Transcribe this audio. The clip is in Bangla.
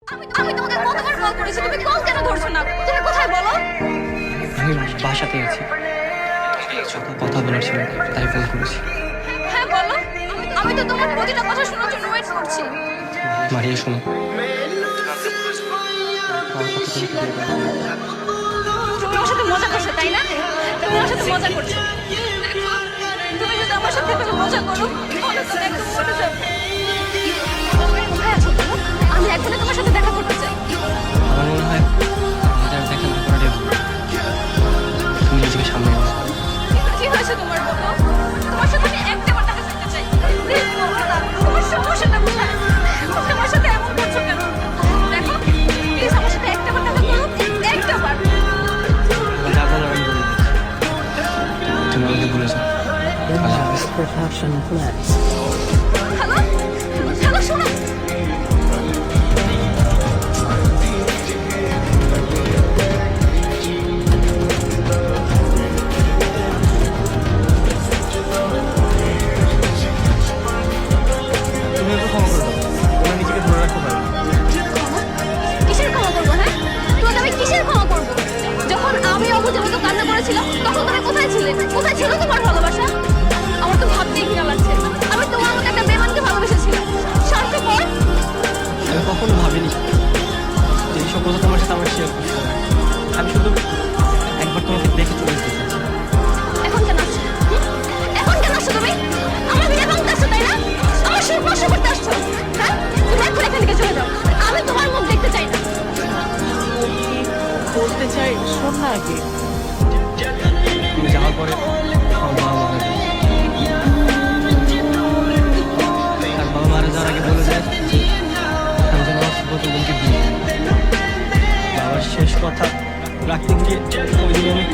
আমি তোমাকে কতবার কল করেছি, তুমি কল কেন ধরছো না? তুমি কোথায় বলো? আমি বাসাতে আছি, সকাল কথা বলার ছিল তাই ফোন করেছি। হ্যাঁ বলো, আমি তো তোমার প্রতিটা কথা শোনার জন্য ওয়েট করছি। মারিয়া শোনো, তুমি আমার সাথে মজা করছো তাই না? তুমি আমার সাথে মজা করছো। তুমি যদি আমার সাথে এভাবে মজা করো তাহলে তো একদম মরে যাবে। তুমি কোথায় আছো বলো? আমি এখনই তোমার সাথে দেখা করতে চাই। আমার মনে হয় আমাদের আর দেখা না করাটাই ভালো। তুমি নিজেকে সামনে নাও। কি হয়েছে তোমার বলো? তোমার সাথে আমি একটাবার দেখা করতে চাই। প্লিজ বলো না, তোমার সমস্যাটা কোথায়? তুমি আমার সাথে এমন করছো কেন? দেখো, প্লিজ আমার সাথে একটাবার দেখা করো, একটাবার। যাবো না, আমি বলে দিচ্ছি। তুমি আমাকে ভুলে যাও। Last Production Flex. Hello hello, শোনো। তুমি ওকে ক্ষমা করে দাও, ওরা নিজেকে ধরে রাখতে পারে না। কিসের ক্ষমা করবো? হ্যাঁ, তোমাকে আমি কিসের ক্ষমা করবো? যখন আমি অবুঝের মতো কান্না করেছিলাম তখন তুমি কোথায় ছিলে? কোথায় ছিল তোমার ভালোবাসা? আমার তো ভাবতেই ঘৃণা লাগছে। আমি তোমার মতো একটা বেমানকে ভালোবেসেছিলাম। স্বার্থপর। আমি কখনো ভাবিনি যে এইসব কথা তোমার সাথে আমার শেয়ার করতে হবে। আমি শুধু একবার তোমাকে দেখে চলে যেতে চাচ্ছি। এখন কেন আসছো? এখন কেন আসছো তুমি? আমার বিয়ে ভাঙতে আসছো তাই না? আমার সুখ নষ্ট করতে আসছো? হ্যাঁ, তুমি এখন এখান থেকে চলে যাও। আমি তোমার মুখ দেখতে চাই না। বলতে চাই শোন না আগে। তুমি যাওয়ার পরে আমার বাবা মারা যায়। আর বাবা মারা যাওয়ার আগে বলে যায় যে আমি যেন আমার ছোট বোনকে বিয়ে করি। বাবার শেষ কথা রাখতে গিয়ে ওই দিন আমি